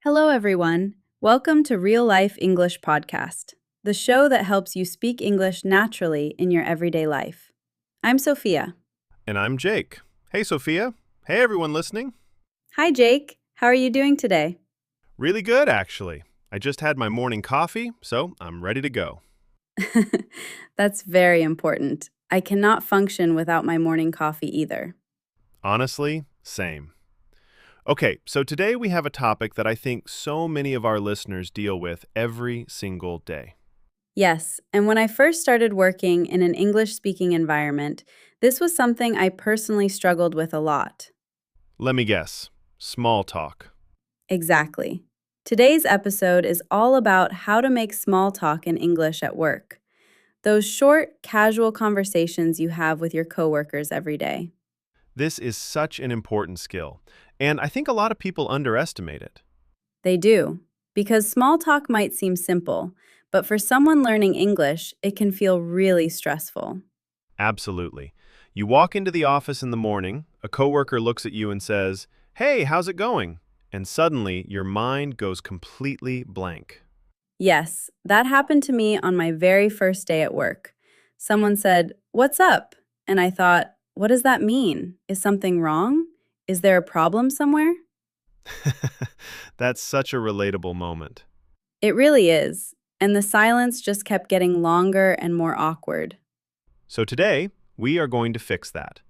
Hello, everyone. Welcome to Real Life English Podcast, the show that helps you speak English naturally in your everyday life. I'm Sophia. And I'm Jake. Hey, Sophia. Hey, everyone listening. Hi, Jake. How are you doing today? Really good, actually. I just had my morning coffee, so I'm ready to go. That's very important. I cannot function without my morning coffee either. Honestly, same. Okay, so today we have a topic that I think so many of our listeners deal with every single day. Yes, and when I first started working in an English speaking environment, this was something I personally struggled with a lot. Let me guess. Small talk. Exactly. Today's episode is all about how to make small talk in English at work. Those short, casual conversations you have with your coworkers every day. This is such an important skill, and I think a lot of people underestimate it. They do, because small talk might seem simple, but for someone learning English, it can feel really stressful. Absolutely. You walk into the office in the morning, a coworker looks at you and says, "Hey, how's it going?" And suddenly your mind goes completely blank. Yes, that happened to me on my very first day at work. Someone said, "What's up?" And I thought, what does that mean? Is something wrong? Is there a problem somewhere? That's such a relatable moment. It really is. And the silence just kept getting longer and more awkward. So today, we are going to fix that.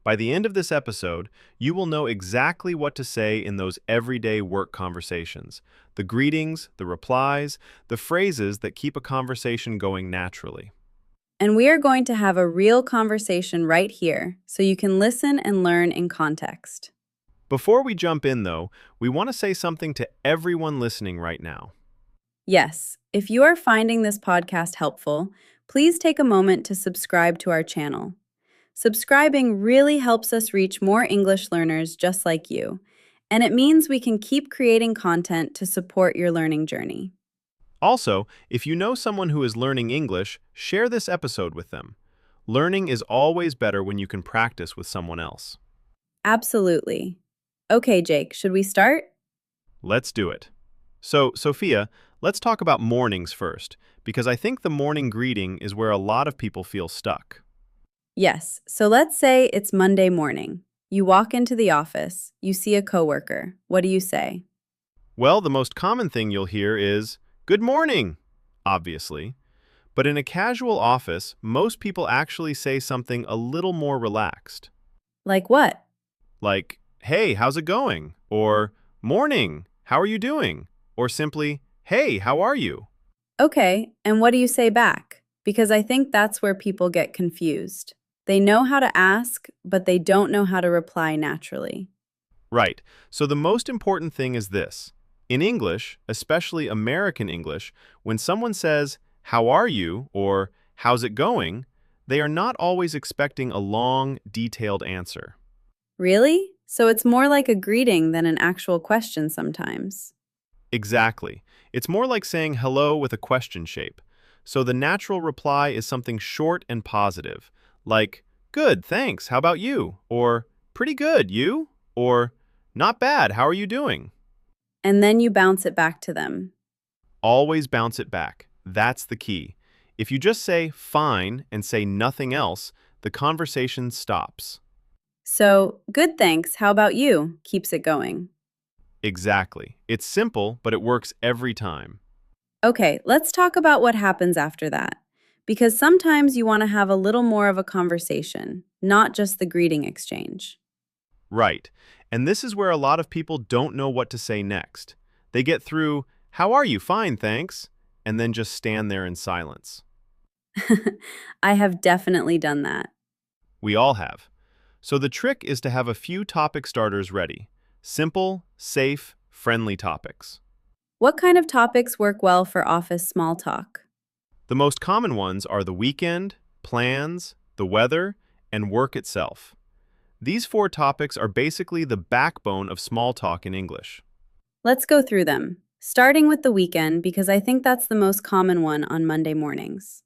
By the end of this episode, you will know exactly what to say in those everyday work conversations. The greetings, the replies, the phrases that keep a conversation going naturally. And we are going to have a real conversation right here so you can listen and learn in context. Before we jump in, though, we want to say something to everyone listening right now. Yes, if you are finding this podcast helpful, please take a moment to subscribe to our channel. Subscribing really helps us reach more English learners just like you, and it means we can keep creating content to support your learning journey. Also, if you know someone who is learning English, share this episode with them. Learning is always better when you can practice with someone else. Absolutely. Okay, Jake, should we start? Let's do it. So, Sophia, let's talk about mornings first, because I think the morning greeting is where a lot of people feel stuck. Yes, so let's say it's Monday morning. You walk into the office, you see a coworker. What do you say? Well, the most common thing you'll hear is, "Good morning," obviously. But in a casual office, most people actually say something a little more relaxed. Like what? Like, "Hey, how's it going?" Or, "Morning, how are you doing?" Or simply, "Hey, how are you?" Okay, and what do you say back? Because I think that's where people get confused. They know how to ask, but they don't know how to reply naturally. Right. So the most important thing is this. In English, especially American English, when someone says, "How are you?" or "How's it going?" they are not always expecting a long, detailed answer. Really? So it's more like a greeting than an actual question sometimes. Exactly. It's more like saying hello with a question shape. So the natural reply is something short and positive, like, "Good, thanks, how about you?" Or, "Pretty good, you?" Or, "Not bad, how are you doing?" And then you bounce it back to them. Always bounce it back. That's the key. If you just say fine and say nothing else, the conversation stops. So, good thanks, how about you? Keeps it going. Exactly. It's simple, but it works every time. Okay, let's talk about what happens after that. Because sometimes you want to have a little more of a conversation, not just the greeting exchange. Right. And this is where a lot of people don't know what to say next. They get through, "How are you? Fine, thanks," and then just stand there in silence. I have definitely done that. We all have. So the trick is to have a few topic starters ready. Simple, safe, friendly topics. What kind of topics work well for office small talk? The most common ones are the weekend, plans, the weather, and work itself. These four topics are basically the backbone of small talk in English. Let's go through them, starting with the weekend because I think that's the most common one on Monday mornings.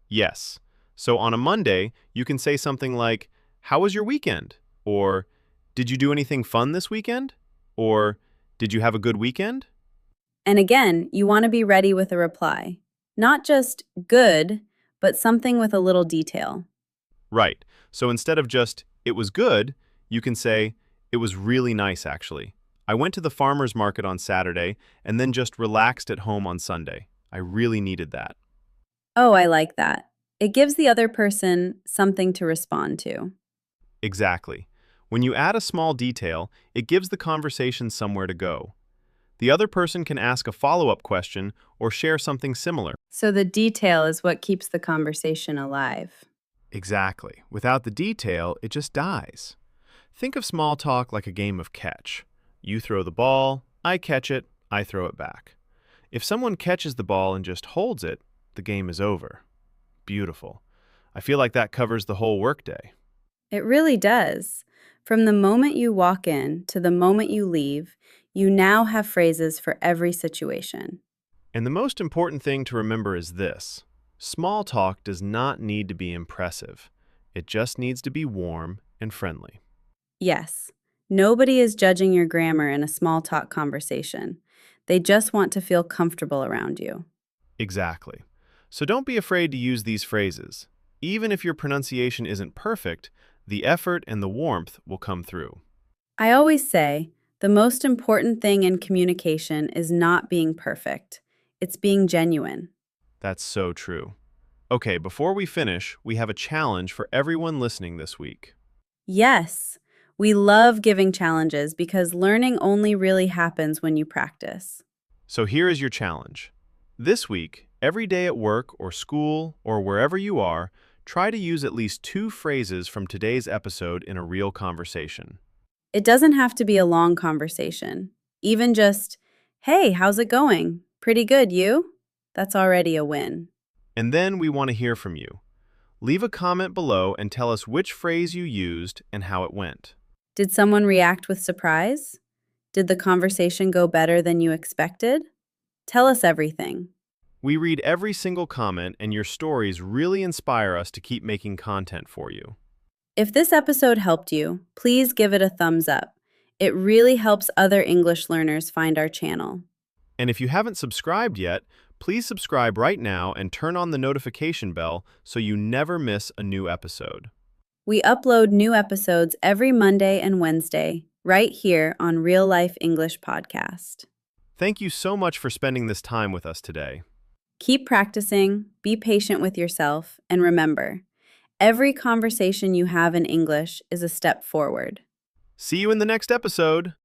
Yes. So on a Monday, you can say something like, "How was your weekend?" Or, "Did you do anything fun this weekend?" Or, "Did you have a good weekend?" And again, you want to be ready with a reply. Not just good, but something with a little detail. Right. So instead of just, it was good, you can say, it was really nice, actually. I went to the farmer's market on Saturday and then just relaxed at home on Sunday. I really needed that. Oh, I like that. It gives the other person something to respond to. Exactly. When you add a small detail, it gives the conversation somewhere to go. The other person can ask a follow-up question or share something similar. So the detail is what keeps the conversation alive. Exactly. Without the detail, it just dies. Think of small talk like a game of catch. You throw the ball, I catch it, I throw it back. If someone catches the ball and just holds it, the game is over. Beautiful. I feel like that covers the whole workday. It really does. From the moment you walk in to the moment you leave, you now have phrases for every situation. And the most important thing to remember is this. Small talk does not need to be impressive. It just needs to be warm and friendly. Yes, nobody is judging your grammar in a small talk conversation. They just want to feel comfortable around you. Exactly. So don't be afraid to use these phrases. Even if your pronunciation isn't perfect, the effort and the warmth will come through. I always say the most important thing in communication is not being perfect, it's being genuine. That's so true. Okay, before we finish, we have a challenge for everyone listening this week. Yes, we love giving challenges because learning only really happens when you practice. So here is your challenge. This week, every day at work or school or wherever you are, try to use at least 2 phrases from today's episode in a real conversation. It doesn't have to be a long conversation. Even just, hey, how's it going? Pretty good, you? That's already a win. And then we want to hear from you. Leave a comment below and tell us which phrase you used and how it went. Did someone react with surprise? Did the conversation go better than you expected? Tell us everything. We read every single comment, and your stories really inspire us to keep making content for you. If this episode helped you, please give it a thumbs up. It really helps other English learners find our channel. And if you haven't subscribed yet, please subscribe right now and turn on the notification bell so you never miss a new episode. We upload new episodes every Monday and Wednesday, right here on Real Life English Podcast. Thank you so much for spending this time with us today. Keep practicing, be patient with yourself, and remember, every conversation you have in English is a step forward. See you in the next episode.